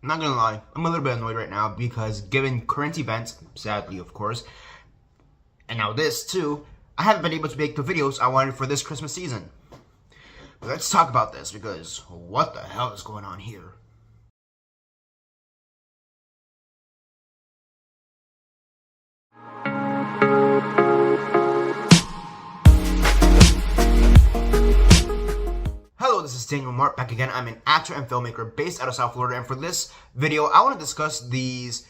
I'm not gonna lie, I'm a little bit annoyed right now because given current events, sadly of course, and now this too, I haven't been able to make the videos I wanted for this Christmas season. But let's talk about this because what the hell is going on here? Hello, this is Daniel Mart back again. I'm an actor and filmmaker based out of South Florida, and for this video, I want to discuss these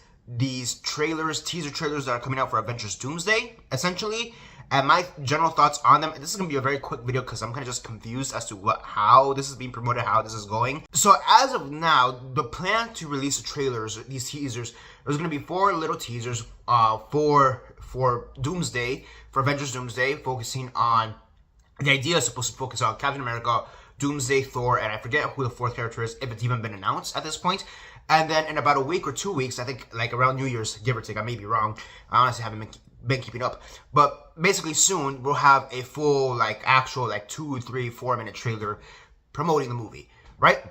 trailers, teaser trailers that are coming out for Avengers Doomsday, essentially, and my general thoughts on them. And this is going to be a very quick video because I'm kind of just confused as to how this is being promoted, how this is going. So as of now, the plan to release the trailers, these teasers, there's going to be 4 little teasers for Doomsday, for Avengers Doomsday, focusing on, the idea is supposed to focus on Captain America, Doomsday, Thor, and I forget who the 4th character is, if it's even been announced at this point. And then in about a week or 2 weeks, I think like around New Year's, give or take, I may be wrong, I honestly haven't been keeping up, but basically soon we'll have a full actual 2, 3, 4 minute trailer promoting the movie, right?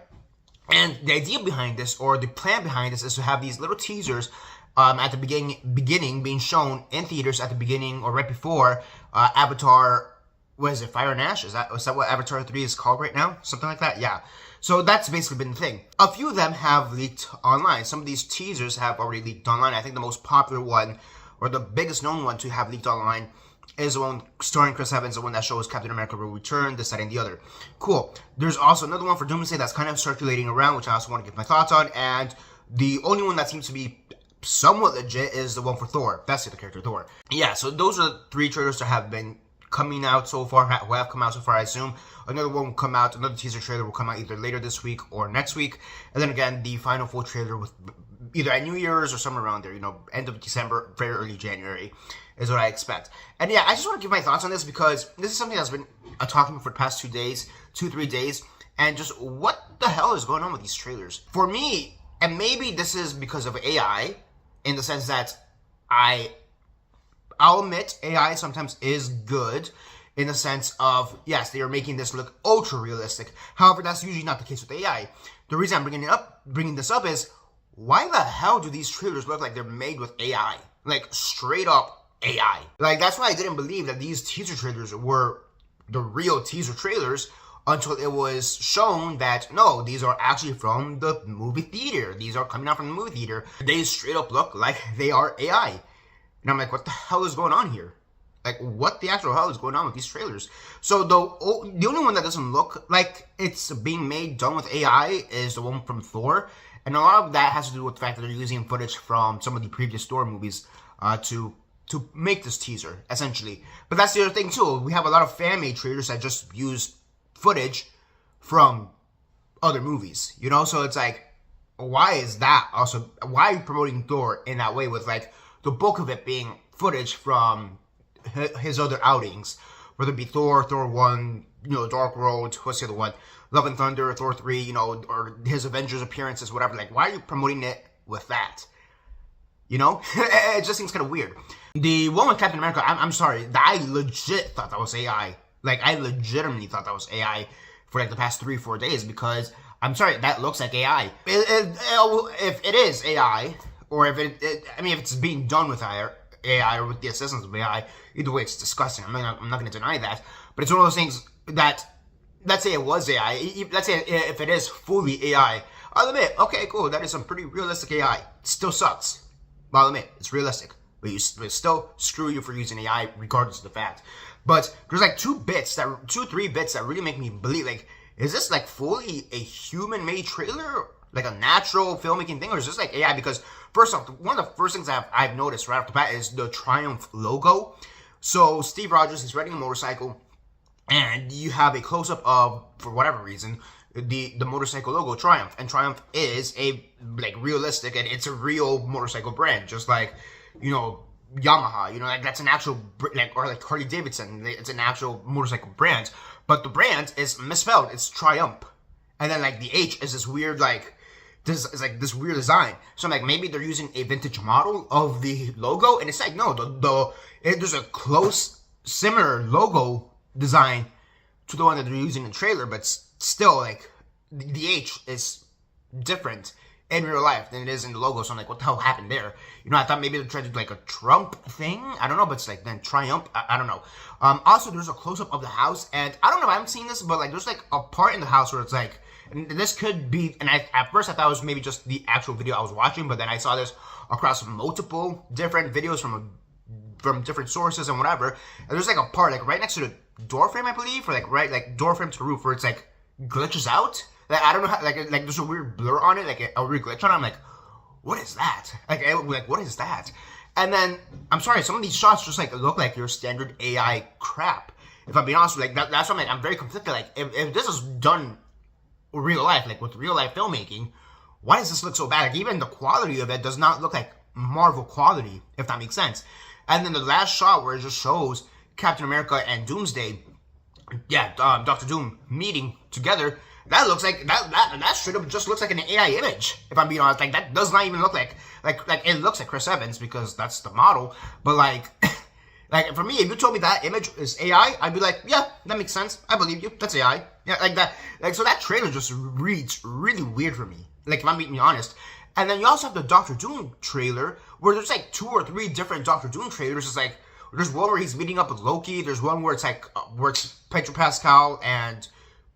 And the idea behind this, or the plan behind this, is to have these little teasers at the beginning being shown in theaters at the beginning or right before Avatar. What is it, Fire and Ash? Is that what Avatar 3 is called right now? Something like that? Yeah. So that's basically been the thing. A few of them have leaked online. Some of these teasers have already leaked online. I think the most popular one, or the biggest known one to have leaked online, is the one starring Chris Evans, the one that shows Captain America will return, this, that, and the other. Cool. There's also another one for Doomsday that's kind of circulating around, which I also want to give my thoughts on, and the only one that seems to be somewhat legit is the one for Thor. That's the character, Thor. Yeah, so those are the 3 trailers that have been coming out so far, who have come out so far, I assume. Another one will come out, another teaser trailer will come out either later this week or next week. And then again, the final full trailer with either at New Year's or somewhere around there, end of December, very early January is what I expect. And yeah, I just want to give my thoughts on this because this is something that's been talking for the past 2, 3 days, and just what the hell is going on with these trailers? For me, and maybe this is because of AI, in the sense that I'll admit AI sometimes is good in the sense of, yes, they are making this look ultra realistic. However, that's usually not the case with AI. The reason I'm bringing this up is, why the hell do these trailers look like they're made with AI? Like, straight up AI. Like, that's why I didn't believe that these teaser trailers were the real teaser trailers until it was shown that, no, these are actually from the movie theater. These are coming out from the movie theater. They straight up look like they are AI. And I'm like, what the hell is going on here? Like, what the actual hell is going on with these trailers? So the only one that doesn't look like it's being done with AI is the one from Thor. And a lot of that has to do with the fact that they're using footage from some of the previous Thor movies to make this teaser, essentially. But that's the other thing, too. We have a lot of fan-made trailers that just use footage from other movies, So it's like, why is that also? Why are you promoting Thor in that way with, the bulk of it being footage from his other outings, whether it be Thor 1, Dark World, what's the other one, Love and Thunder, Thor 3, or his Avengers appearances, whatever. Like, why are you promoting it with that? It just seems kind of weird. The one with Captain America, I'm sorry, I legit thought that was AI. Like, I legitimately thought that was AI for the past 3-4 days because, I'm sorry, that looks like AI. If it is AI, or if if it's being done with AI or with the assistance of AI, either way, it's disgusting. I'm not going to deny that. But it's one of those things that, let's say it was AI, let's say if it is fully AI, I'll admit, okay, cool, that is some pretty realistic AI. It still sucks. But I'll admit, it's realistic. But still screw you for using AI, regardless of the fact. But there's 2, 3 bits that really make me believe, is this fully a human-made trailer? Like a natural filmmaking thing, or is this AI? Because first off, one of the first things I've noticed right off the bat is the Triumph logo. So Steve Rogers is riding a motorcycle, and you have a close-up of, for whatever reason, the motorcycle logo, Triumph. And Triumph is a realistic, and it's a real motorcycle brand, just like Yamaha. That's an actual or Harley Davidson. It's an actual motorcycle brand, but the brand is misspelled. It's Triumph, and then the H is this weird this is this weird design. So I'm maybe they're using a vintage model of the logo, and it's no, there's a close similar logo design to the one that they're using in the trailer, but still the H is different in real life than it is in the logo. So I'm like, what the hell happened there? You know, I thought maybe they're trying to do like a Trump thing. I don't know, but it's like then Triumph. I don't know. Also, there's a close up of the house, and I don't know if I haven't seen this, but like there's like a part in the house where it's like, and this could be, and at first I thought it was maybe just the actual video I was watching, but then I saw this across multiple different videos from different sources and whatever. And there's like a part like right next to the door frame, I believe, or like right like door frame to the roof where it's like glitches out. Like I don't know how, like there's a weird blur on it, like a weird glitch on it. I'm like, what is that? Like what is that? And then I'm sorry, some of these shots just like look like your standard AI crap. If I'm being honest, like that's what I'm very conflicted. Like if this is done real life, like with real life filmmaking, why does this look so bad? Like even the quality of it does not look like Marvel quality, if that makes sense. And then the last shot where it just shows Captain America and Doomsday, Dr. Doom meeting together, that looks like that straight up just looks like an AI image. If I'm being honest, like that does not even look like it looks like Chris Evans because that's the model. But like like for me, if you told me that image is AI, I'd be like, yeah, that makes sense. I believe you. That's AI. Yeah, like that. Like so that trailer just reads really weird for me. Like if I'm being honest. And then you also have the Doctor Doom trailer where there's like 2 or 3 different Doctor Doom trailers. It's like there's one where he's meeting up with Loki. There's one where it's like where it's Pedro Pascal and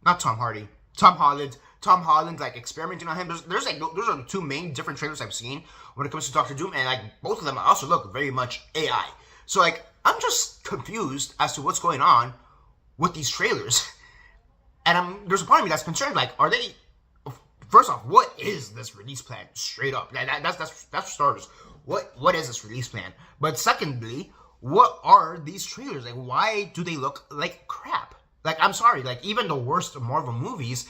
not Tom Hardy, Tom Holland. Tom Holland like experimenting on him. There's like those are the 2 main different trailers I've seen when it comes to Doctor Doom, and like both of them also look very much AI. So like I'm just confused as to what's going on with these trailers, and there's a part of me that's concerned. Like, are they? First off, what is this release plan? Straight up, that's for starters. What is this release plan? But secondly, what are these trailers? Like, why do they look like crap? Like, I'm sorry, like even the worst Marvel movies,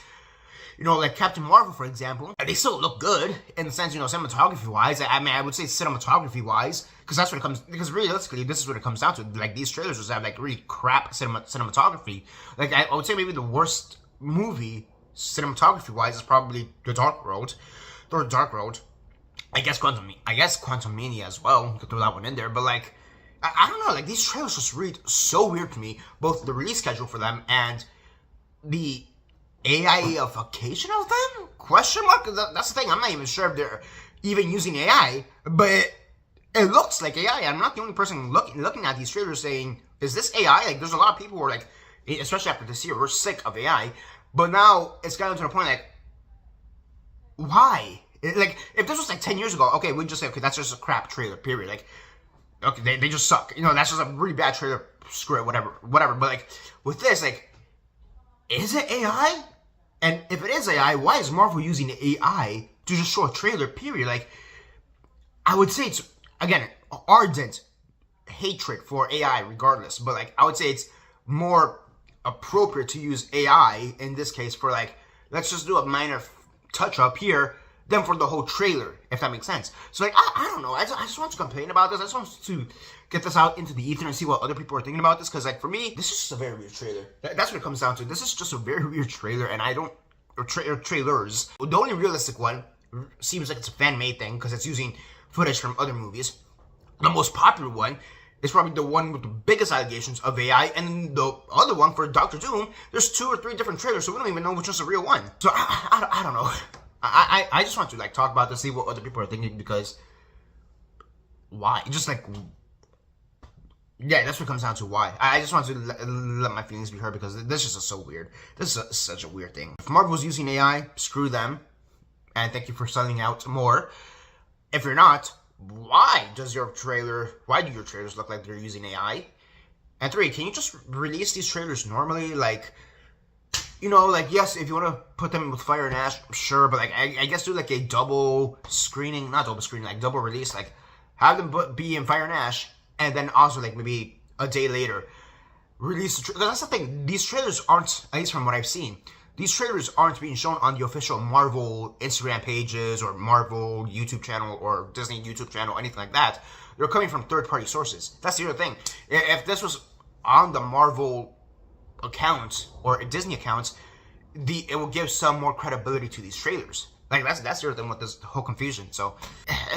you know, like Captain Marvel, for example, they still look good in the sense, you know, cinematography-wise. I mean, I would say cinematography-wise, because that's what it comes. Because realistically, this is what it comes down to. Like these trailers just have like really crap cinematography. Like I would say maybe the worst movie cinematography-wise is probably The Dark World. Or Dark World. I guess Quantumania as well. You could throw that one in there, but like I don't know. Like these trailers just read so weird to me. Both the release schedule for them and the AI-ification of them? Question mark? That's the thing. I'm not even sure if they're even using AI, but it looks like AI. I'm not the only person looking at these trailers saying, is this AI? Like, there's a lot of people who are like, especially after this year, we're sick of AI. But now it's gotten to the point like, why? Like, if this was like 10 years ago, okay, we'd just say, okay, that's just a crap trailer, period. Like, okay, they just suck. You know, that's just a really bad trailer, screw it, whatever. But like, with this, like, is it AI? And if it is AI, why is Marvel using AI to just show a trailer, period? Like, I would say it's, again, ardent hatred for AI regardless. But, like, I would say it's more appropriate to use AI in this case for, like, let's just do a minor touch-up here than for the whole trailer, if that makes sense. So, like, I don't know. I just want to complain about this. I just want to get this out into the ether and see what other people are thinking about this. Because, like, for me, this is just a very weird trailer. That's what it comes down to. This is just a very weird trailer, and I don't... Or trailers. The only realistic one seems like it's a fan-made thing because it's using footage from other movies. The most popular one is probably the one with the biggest allegations of AI, and the other one for Doctor Doom, there's 2 or 3 different trailers, so we don't even know which one's the real one. So, I don't know. I just want to, like, talk about this, see what other people are thinking, because why? Just, like, yeah, that's what it comes down to, why. I just want to let my feelings be heard, because this is just so weird. This is such a weird thing. If Marvel's using AI, screw them, and thank you for selling out more. If you're not, why do your trailers look like they're using AI? And 3, can you just release these trailers normally? Like, you know, like, yes, if you want to put them with Fire and Ash, sure, but, like, I guess do, like, a double screening, not double screening, like, double release, like, have them be in Fire and Ash, and then also, like, maybe a day later, release the trailer. That's the thing, these trailers aren't, at least from what I've seen, these trailers aren't being shown on the official Marvel Instagram pages, or Marvel YouTube channel, or Disney YouTube channel, anything like that. They're coming from third-party sources. That's the other thing. If this was on the Marvel account or a Disney account, it will give some more credibility to these trailers. Like that's the other thing with this whole confusion. So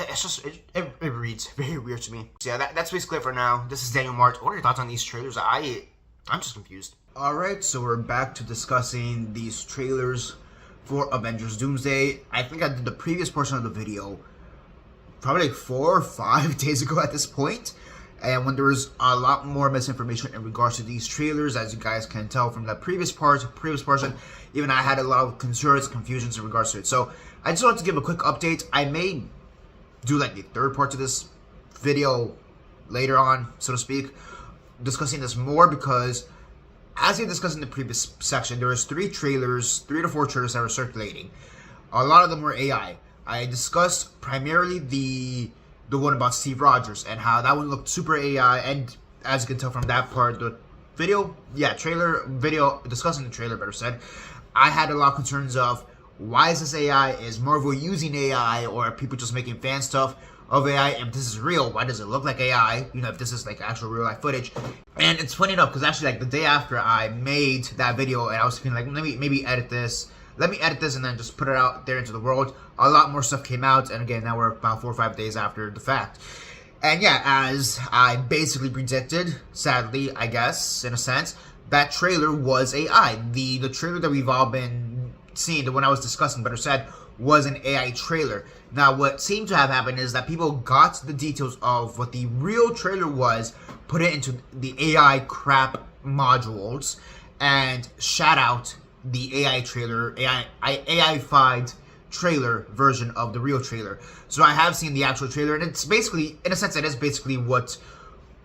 it's just it reads very weird to me. So yeah, that's basically it for now. This is Daniel Mart. What are your thoughts on these trailers? I'm just confused. All right, so we're back to discussing these trailers for Avengers Doomsday. I think I did the previous portion of the video probably like 4 or 5 days ago at this point, and when there was a lot more misinformation in regards to these trailers, as you guys can tell from the previous portion, even I had a lot of concerns, confusions in regards to it. So I just wanted to give a quick update. I may do like the third part to this video later on, so to speak, discussing this more, because as we discussed in the previous section, there was 3 to 4 trailers that were circulating. A lot of them were AI. I discussed primarily the one about Steve Rogers and how that one looked super AI, and as you can tell from that part, the video, discussing the trailer, better said, I had a lot of concerns of, why is this AI? Is Marvel using AI, or are people just making fan stuff of AI? If this is real, why does it look like AI? You know, if this is like actual real life footage. And it's funny enough, because actually like the day after I made that video, and I was thinking like, let me edit this and then just put it out there into the world, a lot more stuff came out, and again, now we're about 4 or 5 days after the fact. And yeah, as I basically predicted, sadly, I guess, in a sense, that trailer was AI. The trailer that we've all been seeing, the one I was discussing, better said, was an AI trailer. Now, what seemed to have happened is that people got the details of what the real trailer was, put it into the AI crap modules, and shout out the AI trailer, AI-fied trailer version of the real trailer. So I have seen the actual trailer, and it's basically, in a sense, it is basically what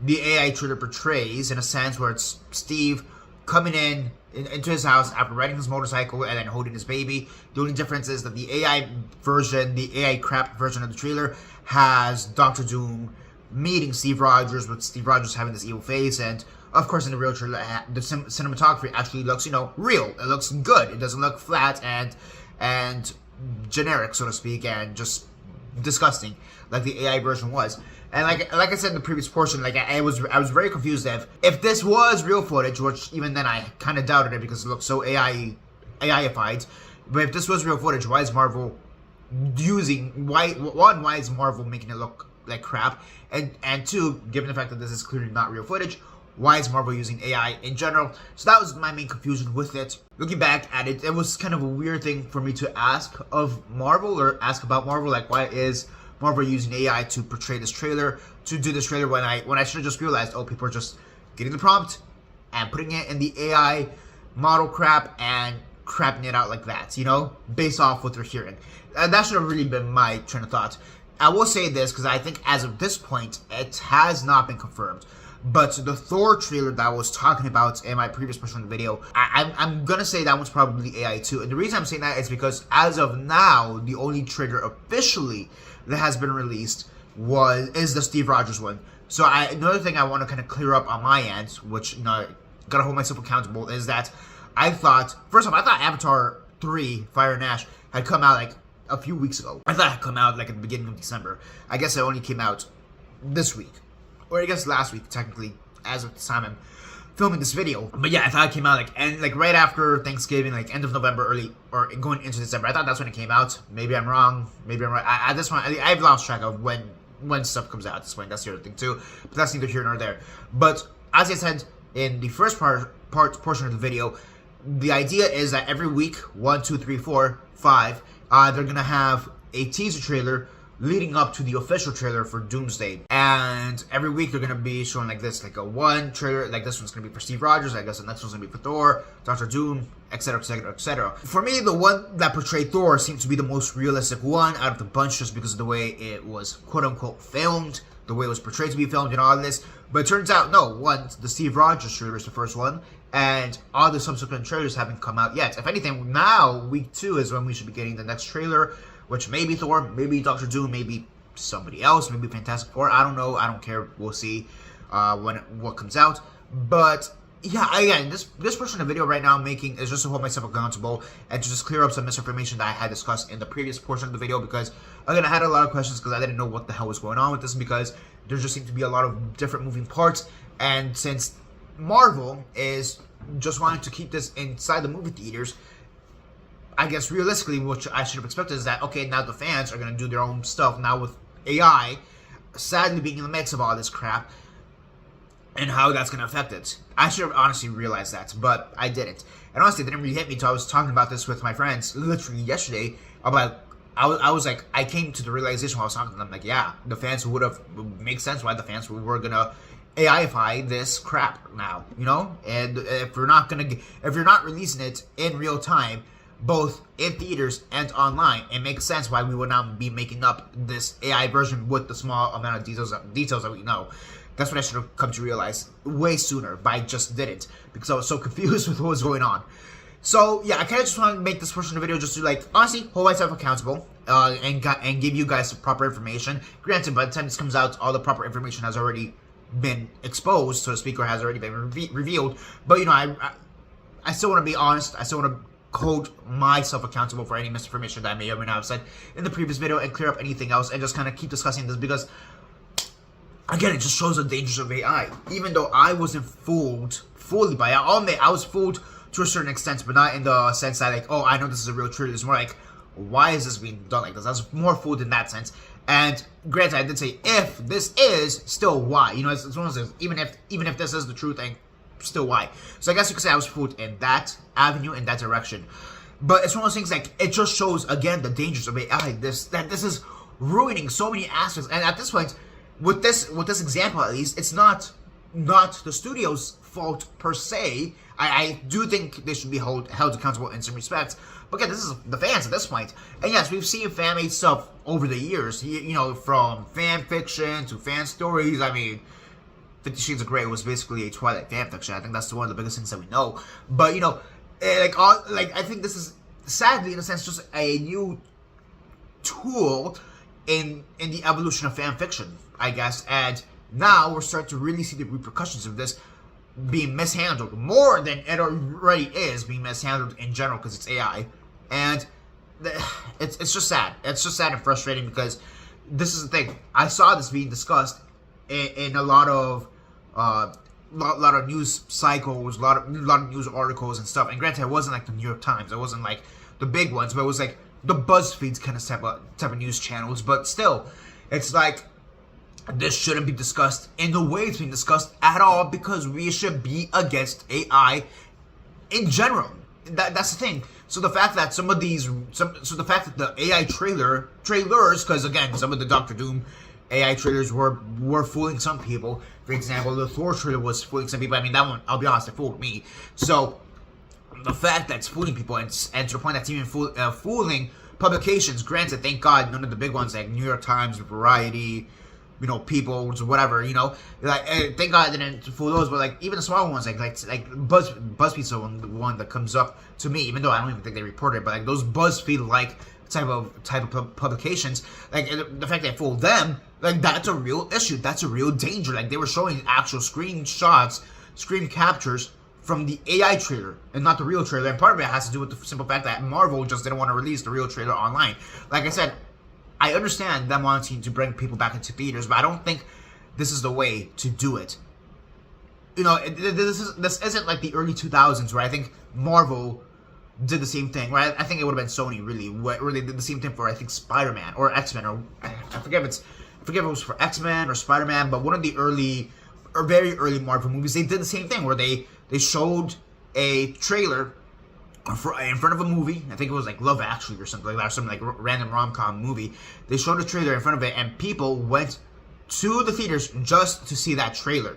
the AI trailer portrays, in a sense, where it's Steve coming into his house after riding his motorcycle and then holding his baby. The only difference is that the AI version, the AI crap version of the trailer, has Dr. Doom meeting Steve Rogers, with Steve Rogers having this evil face, and of course in the real trailer, the cinematography actually looks, you know, real. It looks good. It doesn't look flat and generic, so to speak, and just disgusting like the AI version was. And like I said in the previous portion, like I was very confused if this was real footage, which even then I kind of doubted it because it looked so AI-ified. But if this was real footage, why is Marvel why is Marvel making it look like crap? And 2, given the fact that this is clearly not real footage, why is Marvel using AI in general? So that was my main confusion with it. Looking back at it, it was kind of a weird thing for me to ask of Marvel, or ask about Marvel, like why is Marvel using AI to portray this trailer, to do this trailer, when I should have just realized, oh, people are just getting the prompt and putting it in the AI model crap and crapping it out like that, you know, based off what they're hearing. And that should have really been my train of thought. I will say this, because I think as of this point, it has not been confirmed. But the Thor trailer that I was talking about in my previous portion of the video, I'm gonna say that one's probably AI too. And the reason I'm saying that is because as of now, the only trailer officially that has been released is the Steve Rogers one. So another thing I want to kind of clear up on my end, which, you know, gotta hold myself accountable, is that first off, I thought Avatar 3, Fire and Ash, had come out like a few weeks ago. I thought it had come out like at the beginning of December. I guess it only came out this week. Or I guess last week, technically, as of the time I'm filming this video. But yeah, I thought it came out like right after Thanksgiving, like end of November, early, or going into December. I thought that's when it came out. Maybe I'm wrong. Maybe I'm right. At this point, I've lost track of when stuff comes out at this point. That's the other thing too. But that's neither here nor there. But as I said in the first portion of the video, the idea is that every week, 1, 2, 3, 4, 5, they're gonna have a teaser trailer leading up to the official trailer for Doomsday. And every week they're going to be showing like this, like a one trailer, like this one's going to be for Steve Rogers, I guess the next one's going to be for Thor, Dr. Doom, etc, etc, etc. For me, the one that portrayed Thor seemed to be the most realistic one out of the bunch, just because of the way it was quote-unquote filmed, the way it was portrayed to be filmed and all this. But it turns out, no, the Steve Rogers trailer is the first one, and all the subsequent trailers haven't come out yet. If anything, now, week 2 is when we should be getting the next trailer, which may be Thor, maybe Dr. Doom, maybe somebody else, maybe Fantastic Four. I don't know. I don't care. We'll see what comes out. But yeah, again, this portion of the video right now I'm making is just to hold myself accountable and to just clear up some misinformation that I had discussed in the previous portion of the video, because again, I had a lot of questions because I didn't know what the hell was going on with this, because there just seemed to be a lot of different moving parts. And since Marvel is just wanting to keep this inside the movie theaters, I guess realistically, which I should have expected, is that, okay, now the fans are going to do their own stuff now with AI sadly being in the mix of all this crap, and how that's going to affect it. I should have honestly realized that, but I didn't. And honestly, it didn't really hit me until I was talking about this with my friends literally yesterday. About I was like, I came to the realization while I was talking to them, like, yeah, the fans would have make sense why the fans were gonna AIify this crap now, you know. And if you're not releasing it in real time, both in theaters and online, it makes sense why we would not be making up this AI version with the small amount of details that we know. That's what I should have come to realize way sooner, but I just didn't because I was so confused with what was going on. So yeah, I kind of just want to make this portion of the video just to, like, honestly hold myself accountable and give you guys the proper information. Granted, by the time this comes out, all the proper information has already been exposed, so to speak, or has already been revealed. But you know, I still want to be honest. I still want to hold myself accountable for any misinformation that I may or may not have said in the previous video and clear up anything else and just kind of keep discussing this because, again, it just shows the dangers of AI. Even though I wasn't fooled fully by it, I'll admit I was fooled to a certain extent, but not in the sense that, like, oh, I know this is a real trailer. It's more like, why is this being done like this? I was more fooled in that sense. And granted, I did say if this is, still why? You know, it's one of those things, even if this is the true thing, still why? So I guess you could say I was fooled in that avenue, in that direction. But it's one of those things, like, it just shows again the dangers of AI. That this is ruining so many aspects. And at this point, with this example at least, it's not the studio's fault per se. I do think they should be held accountable in some respects. But again, this is the fans at this point. And yes, we've seen fan-made stuff over the years. You know, from fan fiction to fan stories. I mean, 50 Shades of Grey was basically a Twilight fan fiction. I think that's one of the biggest things that we know. But you know, I think this is sadly, in a sense, just a new tool in the evolution of fan fiction, I guess. And now we're starting to really see the repercussions of this being mishandled more than it already is being mishandled in general because it's AI. And it's just sad. It's just sad and frustrating because this is the thing. I saw this being discussed in a lot of news cycles, a lot of news articles and stuff. And granted, it wasn't like the New York Times. It wasn't like the big ones, but it was like the BuzzFeeds kind of type of news channels. But still, it's like, this shouldn't be discussed in the way it's being discussed at all because we should be against AI in general. That's the thing. So the fact that the fact that the AI trailers, because again, some of the Doctor Doom AI trailers were fooling some people. For example, the Thor trailer was fooling some people. I mean, that one, I'll be honest, it fooled me. So the fact that it's fooling people and to the point that's even fooling publications. Granted, thank God, none of the big ones like New York Times, Variety, you know, People's, whatever, you know, like, thank God I didn't fool those, but like even the smaller ones, like BuzzFeed's the one that comes up to me, even though I don't even think they reported it, but like those BuzzFeed like type of publications, like the fact that I fooled them, like that's a real issue, that's a real danger. Like they were showing actual screenshots, screen captures from the AI trailer and not the real trailer, and part of it has to do with the simple fact that Marvel just didn't want to release the real trailer online. Like I said, I understand them wanting to bring people back into theaters, but I don't think this is the way to do it. You know, this isn't like the early 2000s where I think Marvel did the same thing. Right? I think it would have been Sony really, where they did the same thing for, I think, Spider-Man or X-Men, or I forget if it was for X-Men or Spider-Man, but one of the early or very early Marvel movies, they did the same thing where they showed a trailer in front of a movie. I think it was like Love Actually or something like that, or some like random rom-com movie. They showed a trailer in front of it, and people went to the theaters just to see that trailer,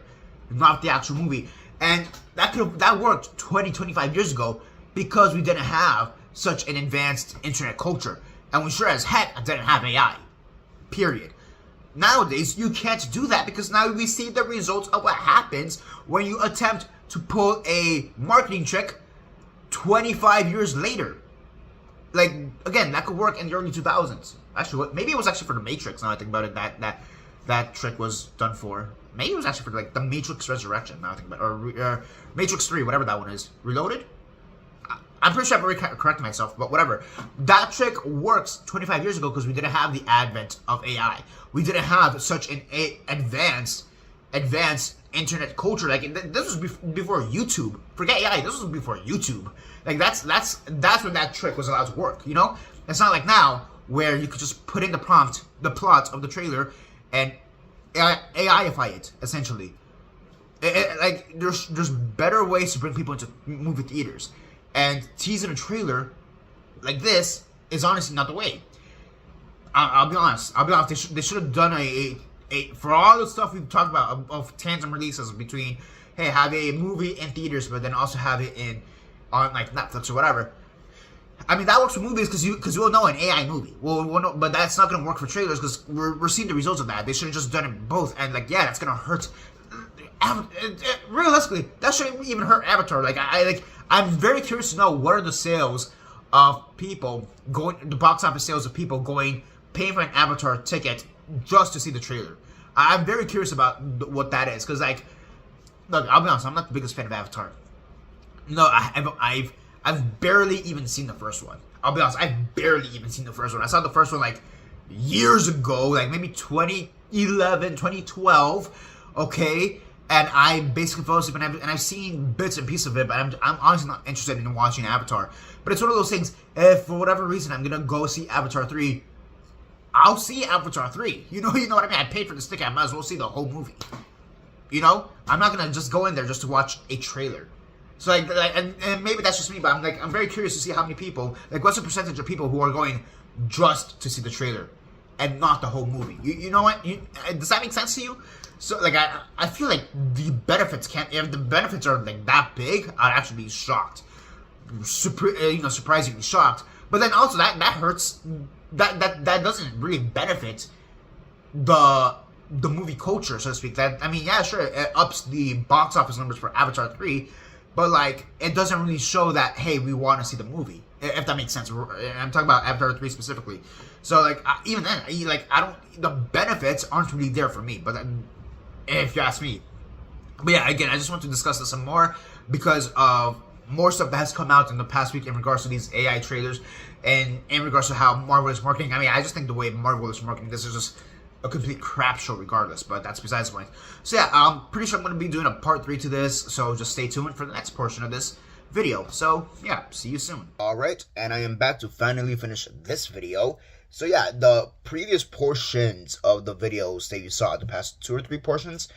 not the actual movie. And that worked 25 years ago because we didn't have such an advanced internet culture, and we sure as heck didn't have AI. Period. Nowadays, you can't do that because now we see the results of what happens when you attempt to pull a marketing trick 25 years later. Like, again, that could work in the early 2000s. Actually, maybe it was actually for the Matrix, now I think about it, that trick was done for. Maybe it was actually for, like, the Matrix Resurrection, now I think about it, or Matrix 3, whatever that one is. Reloaded? I'm pretty sure I've already corrected myself, but whatever. That trick works 25 years ago because we didn't have the advent of AI. We didn't have such an advanced internet culture. Like, this was before YouTube. Forget AI, this was before YouTube. Like, that's when that trick was allowed to work, you know? It's not like now, where you could just put in the plot of the trailer, and AIify it, essentially. Like, there's better ways to bring people into movie theaters. and teasing a trailer like this is honestly not the way. I'll be honest. They should have done a for all the stuff we've talked about of tandem releases between, hey, have a movie in theaters, but then also have it on like Netflix or whatever. I mean, that works for movies because you'll know an AI movie. We'll know, but that's not going to work for trailers because we're seeing the results of that. They should have just done it both, and like, yeah, that's going to hurt. Realistically, that shouldn't even hurt Avatar. I'm very curious to know what are the sales of people going, the box office sales of people paying for an Avatar ticket just to see the trailer. I'm very curious about what that is because, like, look, I'll be honest, I'm not the biggest fan of Avatar. No, I've barely even seen the first one. I'll be honest, I've barely even seen the first one. I saw the first one like years ago, like maybe 2011, 2012. Okay. And I basically fell asleep, and I've seen bits and pieces of it, but I'm honestly not interested in watching Avatar. But it's one of those things, if for whatever reason I'm going to go see Avatar 3, I'll see Avatar 3. You know what I mean? I paid for this ticket, I might as well see the whole movie. You know? I'm not going to just go in there just to watch a trailer. So, and maybe that's just me, but I'm very curious to see how many people, like, what's the percentage of people who are going just to see the trailer and not the whole movie? You know what? Does that make sense to you? So, like, I feel like the benefits if the benefits are, like, that big, I'd actually be shocked. Surprisingly shocked. But then also, that hurts, that doesn't really benefit the movie culture, so to speak. Yeah, sure, it ups the box office numbers for Avatar 3, but, like, it doesn't really show that, hey, we want to see the movie, if that makes sense. I'm talking about Avatar 3 specifically. So, like, even then, the benefits aren't really there for me, but then, if you ask me. But yeah, again, I just want to discuss this some more because of more stuff that has come out in the past week in regards to these AI trailers and in regards to how Marvel is marketing. I mean, I just think the way Marvel is marketing this is just a complete crap show regardless, but that's besides the point. So yeah, I'm pretty sure I'm going to be doing a part 3 to this, so just stay tuned for the next portion of this video. So yeah, see you soon. Alright, and I am back to finally finish this video. So yeah, the previous portions of the videos that you saw, the past 2 or 3 portions,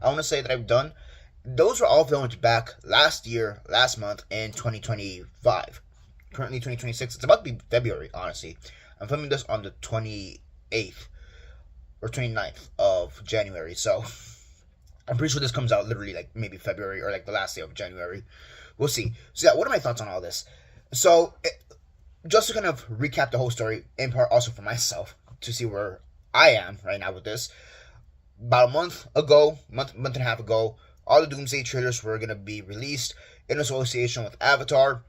I want to say that I've done, those were all filmed back last month in 2025. Currently 2026, it's about to be February, honestly. I'm filming this on the 28th or 29th of January, so I'm pretty sure this comes out literally like maybe February or like the last day of January. We'll see. So yeah, what are my thoughts on all this? So, just to kind of recap the whole story, in part also for myself, to see where I am right now with this. About a month and a half ago, all the Doomsday trailers were going to be released in association with Avatar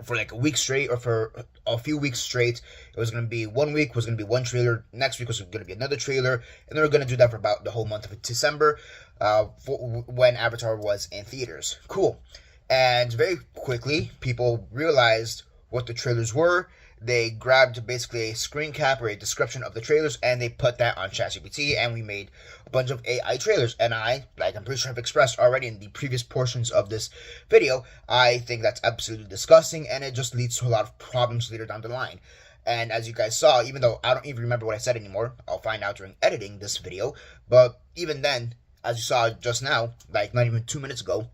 for like a week straight, or for a few weeks straight. It was going to be 1 week, was going to be one trailer, next week was going to be another trailer, and they were going to do that for about the whole month of December, when Avatar was in theaters. Cool. And very quickly, people realized what the trailers were. They grabbed basically a screen cap or a description of the trailers, and they put that on ChatGPT, and we made a bunch of AI trailers. And I'm pretty sure I've expressed already in the previous portions of this video, I think that's absolutely disgusting, and it just leads to a lot of problems later down the line. And as you guys saw, even though I don't even remember what I said anymore, I'll find out during editing this video, but even then, as you saw just now, like not even 2 minutes ago,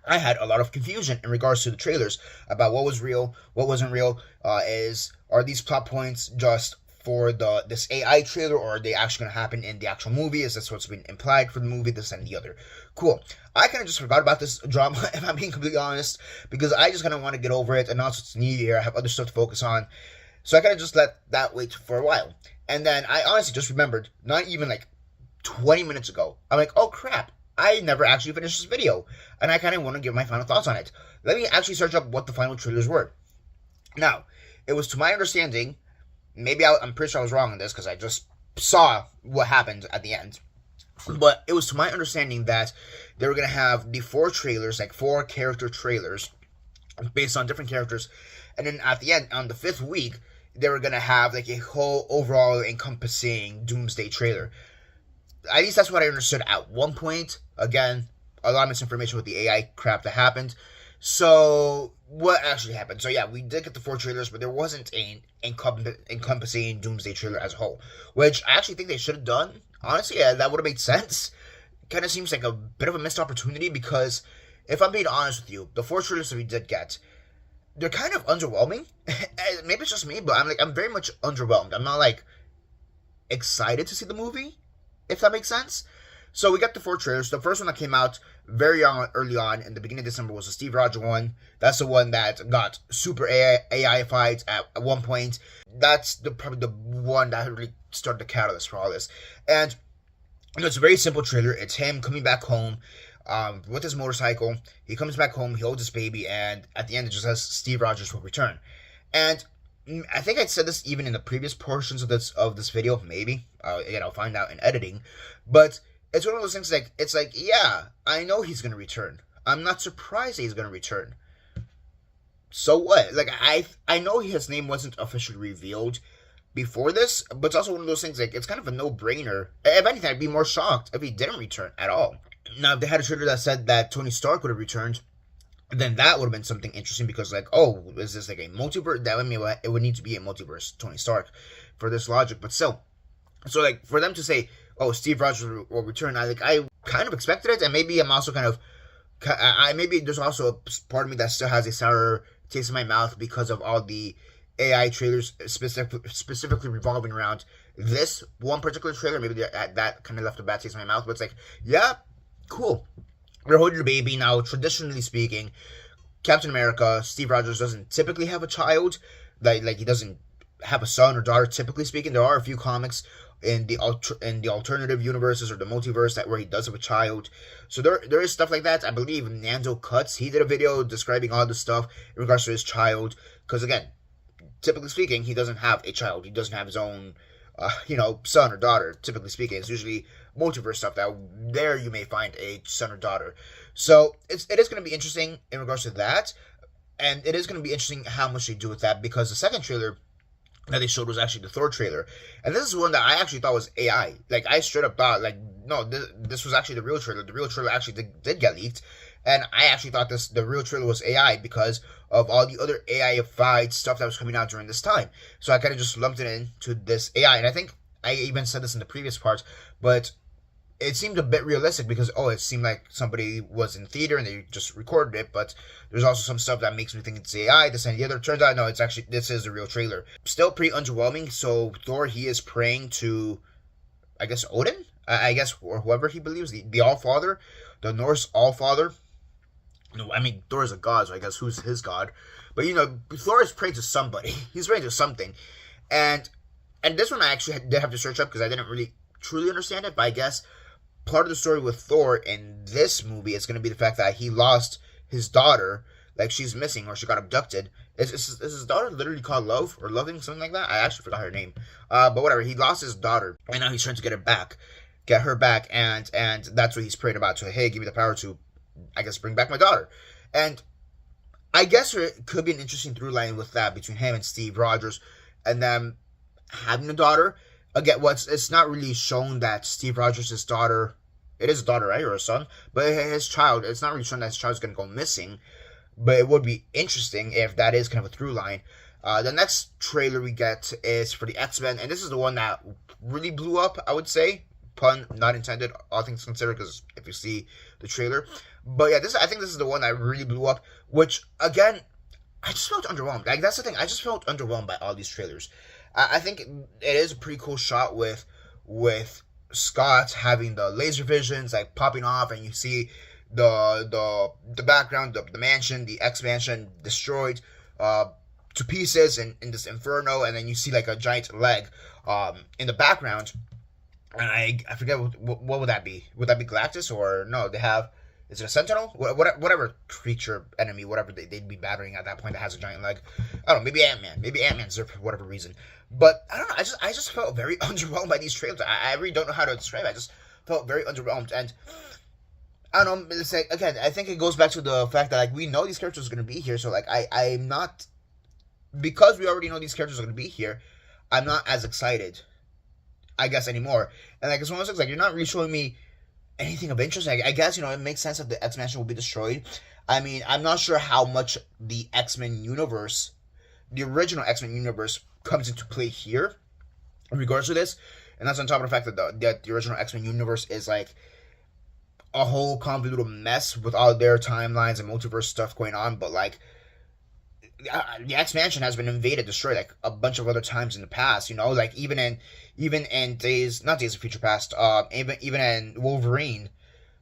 I had a lot of confusion in regards to the trailers about what was real, what wasn't real. Are these plot points just for this AI trailer, or are they actually going to happen in the actual movie? Is this what's been implied for the movie, this and the other? Cool. I kind of just forgot about this drama, if I'm being completely honest, because I just kind of want to get over it, and also it's New Year, I have other stuff to focus on, so I kind of just let that wait for a while. And then I honestly just remembered, not even like 20 minutes ago, I'm like, oh crap, I never actually finished this video, and I kind of want to give my final thoughts on it. Let me actually search up what the final trailers were. Now, it was to my understanding, maybe I'm pretty sure I was wrong on this, because I just saw what happened at the end, but it was to my understanding that they were going to have the 4 trailers, like 4 character trailers, based on different characters, and then at the end, on the 5th week, they were going to have like a whole overall encompassing Doomsday trailer. At least that's what I understood at one point. Again, a lot of misinformation with the AI crap that happened. So, what actually happened? So yeah, we did get the 4 trailers, but there wasn't an encompassing Doomsday trailer as a whole, which I actually think they should have done. Honestly, yeah, that would have made sense. Kind of seems like a bit of a missed opportunity, because if I'm being honest with you, the 4 trailers that we did get, they're kind of underwhelming. Maybe it's just me, but I'm very much underwhelmed. I'm not like excited to see the movie, if that makes sense. So we got the 4 trailers. The first one that came out early on in the beginning of December was the Steve Rogers one. That's the one that got super AI fights at one point. That's probably the one that really started the catalyst for all this. And it's a very simple trailer. It's him coming back home with his motorcycle. He comes back home, he holds his baby, and at the end it just says Steve Rogers will return. And I think I said this even in the previous portions of this video. Maybe again, I'll find out in editing. But it's one of those things it's like, yeah, I know he's gonna return. I'm not surprised he's gonna return. So what? Like I know his name wasn't officially revealed before this, but it's also one of those things it's kind of a no-brainer. If anything, I'd be more shocked if he didn't return at all. Now, if they had a trailer that said that Tony Stark would have returned, then that would have been something interesting because, oh, is this like a multiverse? That would mean it would need to be a multiverse Tony Stark for this logic, but still. So, for them to say, oh, Steve Rogers will return, I kind of expected it, and maybe I'm also kind of, maybe there's also a part of me that still has a sour taste in my mouth because of all the AI trailers specifically revolving around this one particular trailer. Maybe that kind of left a bad taste in my mouth, but it's yeah, cool. We're holding the baby now. Traditionally speaking, Captain America, Steve Rogers doesn't typically have a child. Like he doesn't have a son or daughter. Typically speaking, there are a few comics in the alternative universes or the multiverse where he does have a child. So there is stuff like that. I believe Nando Cuts, he did a video describing all this stuff in regards to his child. Because again, typically speaking, he doesn't have a child. He doesn't have his own, son or daughter. Typically speaking, it's usually multiverse stuff that there you may find a son or daughter. So it is going to be interesting in regards to that, and it is going to be interesting how much they do with that, because the second trailer that they showed was actually the Thor trailer, and this is one that I actually thought was AI. I straight up thought no, this was actually the real trailer. The real trailer actually did get leaked, and I actually thought the real trailer was AI because of all the other AI-ified stuff that was coming out during this time. So I kind of just lumped it into this AI, and I think I even said this in the previous parts, but it seemed a bit realistic because, it seemed like somebody was in theater and they just recorded it, but there's also some stuff that makes me think it's AI, this and the other. Turns out, no, this is the real trailer. Still pretty underwhelming. So Thor, he is praying to, I guess, Odin? I guess, or whoever he believes, the All-Father, the Norse All-Father. No, I mean, Thor is a god, so I guess who's his god? But, Thor is praying to somebody. He's praying to something. And this one I actually did have to search up because I didn't really truly understand it, but I guess part of the story with Thor in this movie is going to be the fact that he lost his daughter, she's missing or she got abducted. Is his daughter literally called Love or Loving, something like that? I actually forgot her name. But whatever, he lost his daughter, and now he's trying to get her back, and that's what he's praying about. So, hey, give me the power to, I guess, bring back my daughter. And I guess there could be an interesting through line with that between him and Steve Rogers, and them having a daughter. Again, it's not really shown that Steve Rogers' daughter, it is a daughter, right, or a son, but his child, it's not really shown that his child is going to go missing, but it would be interesting if that is kind of a through line. The next trailer we get is for the X-Men, and this is the one that really blew up, I would say, pun not intended, all things considered, because if you see the trailer. But yeah, I think this is the one that really blew up, which, again, I just felt underwhelmed. That's the thing, I just felt underwhelmed by all these trailers. I think it is a pretty cool shot with Scott having the laser visions popping off, and you see the background, the mansion, the X mansion destroyed to pieces in this inferno, and then you see a giant leg in the background. And I forget what would that be? Would that be Galactus, or no? They have, is it a Sentinel? Whatever creature, enemy, whatever they'd be battering at that point that has a giant leg. I don't know, maybe Ant-Man. Maybe Ant-Man's there for whatever reason. But, I don't know, I just felt very underwhelmed by these trailers. I really don't know how to describe it. I just felt very underwhelmed. And, I don't know, it's again, I think it goes back to the fact that, we know these characters are going to be here. So, I'm not, because we already know these characters are going to be here, I'm not as excited, I guess, anymore. And, it's one of those things, you're not really showing me anything of interest. I guess, it makes sense that the X-Mansion will be destroyed. I mean, I'm not sure how much the X-Men universe, the original X-Men universe, comes into play here in regards to this. And that's on top of the fact that the original X-Men universe is a whole convoluted mess with all their timelines and multiverse stuff going on. But the X Mansion has been invaded, destroyed like a bunch of other times in the past. Like even in Days of Future Past, even in Wolverine,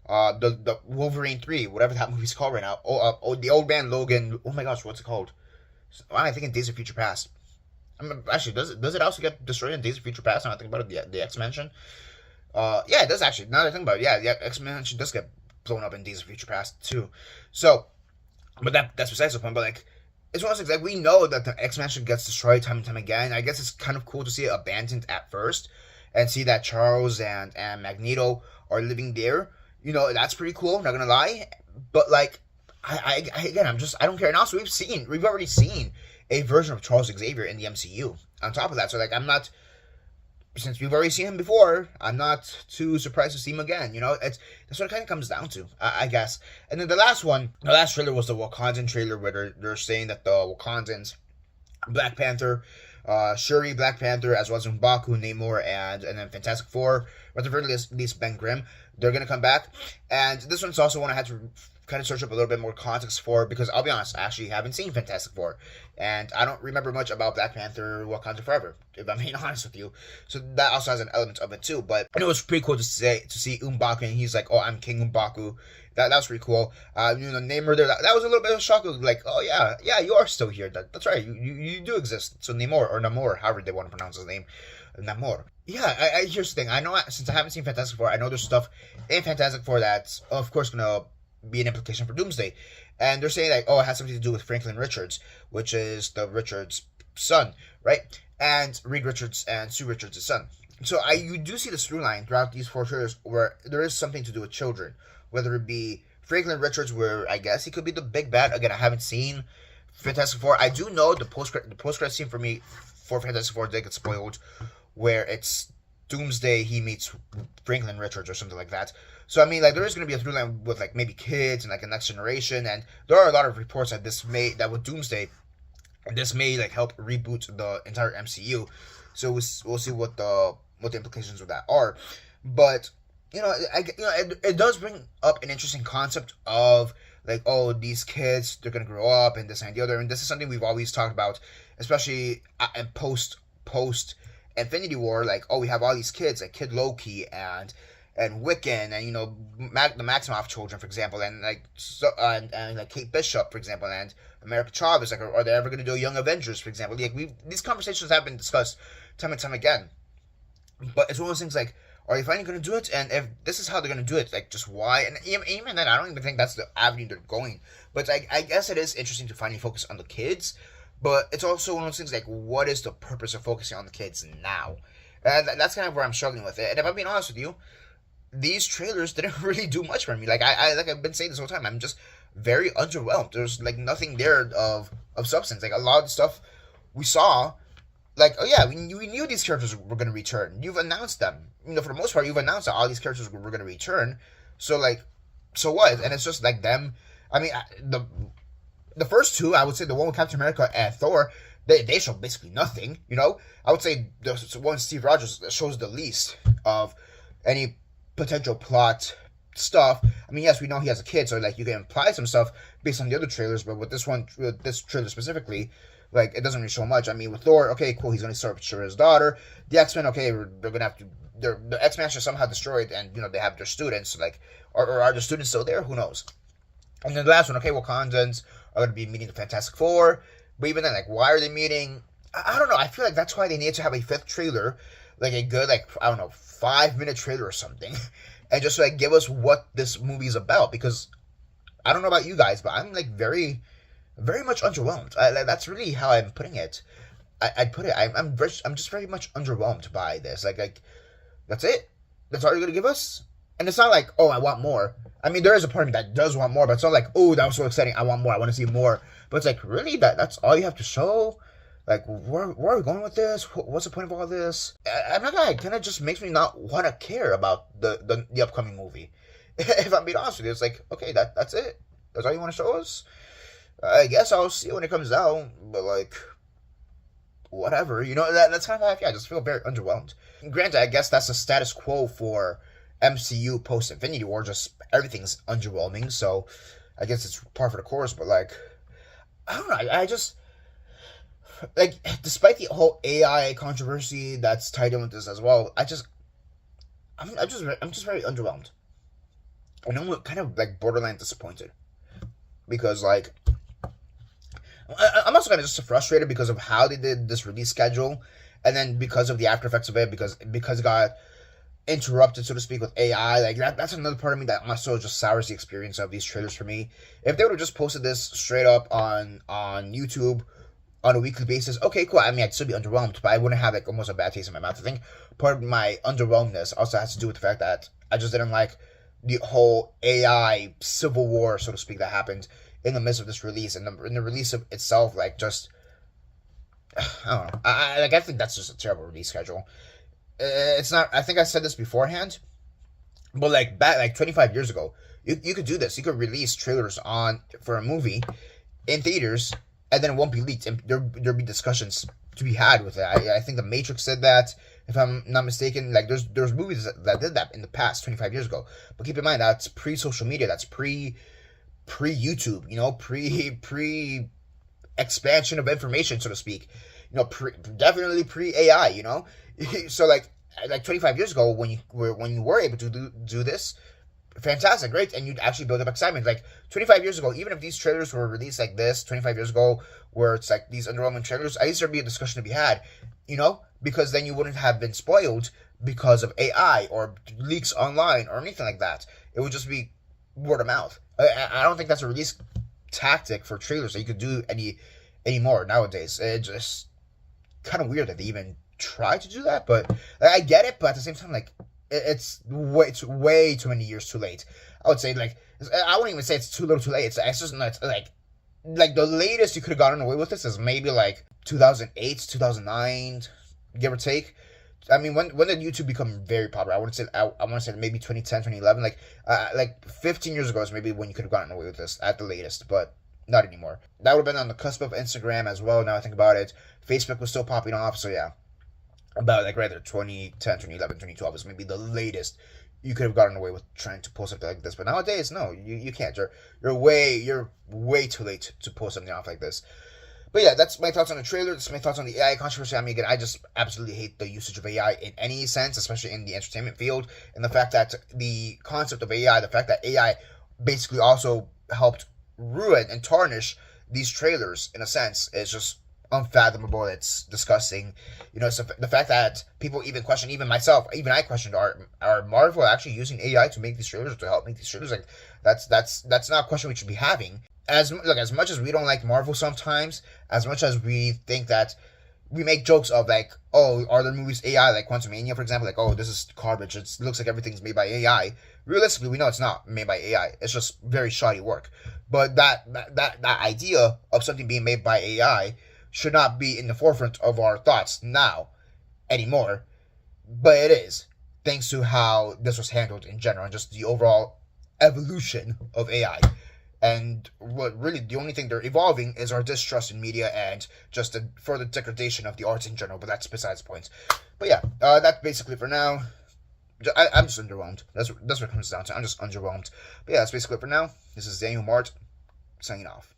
the Wolverine 3, whatever that movie's called right now. The old man Logan. Oh my gosh, what's it called? I think in Days of Future Past. Actually, does it also get destroyed in Days of Future Past? Now I think about it, the X Mansion. Yeah, it does actually. Now that I think about it, yeah, the X Mansion does get blown up in Days of Future Past too. So, but that's besides the point. But like, it's one of those things, like, we know that the X Mansion gets destroyed time and time again. I guess it's kind of cool to see it abandoned at first, and see that Charles and Magneto are living there. That's pretty cool. Not gonna lie, but like, again, I don't care. And also, we've already seen a version of Charles Xavier in the MCU. On top of that, so like, since we've already seen him before, I'm not too surprised to see him again. That's what it kind of comes down to, I guess. And then the last trailer was the Wakandan trailer, where they're saying that the Wakandans, Black Panther, Shuri, Black Panther, as well as M'Baku, Namor, and then Fantastic Four, or at the very least Ben Grimm, they're gonna come back. And this one's also one I had to kind of search up a little bit more context for, because I'll be honest, I actually haven't seen Fantastic Four, and I don't remember much about Black Panther Wakanda Forever, if I'm being honest with you. So that also has an element of it too. But it was pretty cool to see M'Baku, and he's like, "Oh, I'm King M'Baku." That was pretty cool. Namor there, that was a little bit of a shock. Like, oh yeah, you are still here. That's right, you do exist. So Namor, however they want to pronounce his name, Namor. Yeah, here's the thing. I know, since I haven't seen Fantastic Four, I know there's stuff in Fantastic Four that's of course gonna be an implication for Doomsday. And they're saying like, oh, it has something to do with Franklin Richards, which is the Richards' son, right? And Reed Richards and Sue Richards' son. So you do see this through line throughout these 4 trailers where there is something to do with children, whether it be Franklin Richards, where I guess he could be the big bad. Again, I haven't seen Fantastic Four. I do know the post-credit scene for Fantastic Four did get spoiled, where it's Doomsday, he meets Franklin Richards or something like that. So I mean, like, there is going to be a through line with like maybe kids and like a next generation, and there are a lot of reports that with Doomsday, this may like help reboot the entire MCU. So we'll see what the implications of that are. But it does bring up an interesting concept of like, oh, these kids, they're gonna grow up and this and the other, and this is something we've always talked about, especially in post Infinity War. Like, oh, we have all these kids, like Kid Loki and Wiccan, and the Maximoff children, for example, and like and like Kate Bishop, for example, and America Chavez. Like, are they ever going to do Young Avengers, for example? Like, these conversations have been discussed time and time again. But it's one of those things like, are they finally going to do it? And if this is how they're going to do it, like, just why? And even then, I don't even think that's the avenue they're going. But I guess it is interesting to finally focus on the kids. But it's also one of those things like, what is the purpose of focusing on the kids now? And that's kind of where I'm struggling with it. And if I'm being honest with you, these trailers didn't really do much for me. Like I've been saying this whole time, I'm just very underwhelmed. There's like nothing there of substance. Like, a lot of the stuff we saw, like, oh yeah, we knew these characters were going to return. You've announced them. For the most part, you've announced that all these characters were going to return. So like, so what? And it's just like them. I mean, the first two, I would say the one with Captain America and Thor, they show basically nothing. I would say the one Steve Rogers shows the least of any potential plot stuff. I mean, yes, we know he has a kid, so like you can imply some stuff based on the other trailers, but with this trailer specifically, like, it doesn't really show much. I mean, with Thor, okay, cool, he's gonna start with his daughter. The X-Men, okay, they're gonna have to. The X-Men are somehow destroyed, and they have their students. Like, or are the students still there? Who knows? And then the last one, okay, Wakandans are gonna be meeting the Fantastic Four, but even then, like, why are they meeting? I don't know. I feel like that's why they need to have a 5th trailer, like a good, like, I don't know, 5-minute trailer or something, and just like give us what this movie is about. Because I don't know about you guys, but I'm like very, very much underwhelmed. That's really how I'm putting it. I'd put it. I'm just very much underwhelmed by this. Like that's it. That's all you're gonna give us. And it's not like, oh, I want more. I mean, there is a part of me that does want more, but it's not like, oh, that was so exciting, I want more, I want to see more. But it's like, really, that's all you have to show? Like, where are we going with this? What's the point of all this? I'm not gonna. It kind of just makes me not want to care about the upcoming movie. If I'm being honest with you, it's like, okay, that's it. That's all you want to show us? I guess I'll see when it comes out. But like, whatever. That's kind of how I feel. I just feel very underwhelmed. Granted, I guess that's the status quo for MCU post Infinity War. Just everything's underwhelming. So I guess it's par for the course. But like, I don't know. I just. like, despite the whole AI controversy that's tied in with this as well, I'm just very underwhelmed. And I'm kind of like borderline disappointed because like I'm also kind of just frustrated because of how they did this release schedule, and then because of the after effects of it, because it got interrupted, so to speak, with AI. Like that's another part of me that also just sours the experience of these trailers for me. If they would have just posted this straight up on YouTube on a weekly basis, okay, cool. I mean, I'd still be underwhelmed, but I wouldn't have like almost a bad taste in my mouth. I think part of my underwhelmedness also has to do with the fact that I just didn't like the whole AI civil war, so to speak, that happened in the midst of this release, and in the release of itself, like just I don't know. I think that's just a terrible release schedule. It's not. I think I said this beforehand, but like back like 25 years ago, you could do this. You could release trailers for a movie in theaters, and then it won't be leaked, and there'll be discussions to be had with it. I think The Matrix did that, if I'm not mistaken. Like there's movies that did that in the past 25 years ago. But keep in mind that's pre social media. That's pre YouTube. You know, pre expansion of information, so to speak. You know, definitely pre AI. You know, so like 25 years ago when you were able to do this, fantastic, great, and you'd actually build up excitement. Like 25 years ago, even if these trailers were released like this 25 years ago, where it's like these underwhelming trailers, at least there'd be a discussion to be had, you know, because then you wouldn't have been spoiled because of AI or leaks online or anything like that. It would just be word of mouth. I don't think that's a release tactic for trailers that you could do anymore nowadays. It's just kind of weird that they even try to do that, but I get it. But at the same time, like it's way too many years too late. I would say like I wouldn't even say it's too little too late. It's just not like the latest you could have gotten away with this is maybe like 2008, 2009, give or take. I mean, when did YouTube become very popular? I want to say maybe 2010, 2011. Like 15 years ago is maybe when you could have gotten away with this at the latest, but not anymore. That would have been on the cusp of Instagram as well. Now I think about it, Facebook was still popping off. So yeah, about like rather 2010, 2011, 2012 is maybe the latest you could have gotten away with trying to post something like this. But nowadays, no, you can't. You're way too late to post something off like this. But yeah, that's my thoughts on the trailer. That's my thoughts on the AI controversy. I mean, again, I just absolutely hate the usage of AI in any sense, especially in the entertainment field. And the fact that the concept of AI, the fact that AI basically also helped ruin and tarnish these trailers, in a sense, is just unfathomable. It's disgusting. You know, so the fact that people even question, even myself, even I questioned, are Marvel actually using AI to make these trailers, to help make these trailers? Like, that's not a question we should be having. As much as we don't like Marvel sometimes, as much as we think that we make jokes of like, oh, are there movies AI, like Quantumania, for example, like, oh, this is garbage, it looks like everything's made by AI. Realistically, we know it's not made by AI. It's just very shoddy work. But that idea of something being made by AI should not be in the forefront of our thoughts now anymore. But it is, thanks to how this was handled in general and just the overall evolution of AI. And what really the only thing they're evolving is our distrust in media and just a further degradation of the arts in general. But that's besides the point. But yeah, that's basically for now. I'm just underwhelmed. That's what it comes down to. I'm just underwhelmed. But yeah, that's basically it for now. This is Daniel Mart, signing off.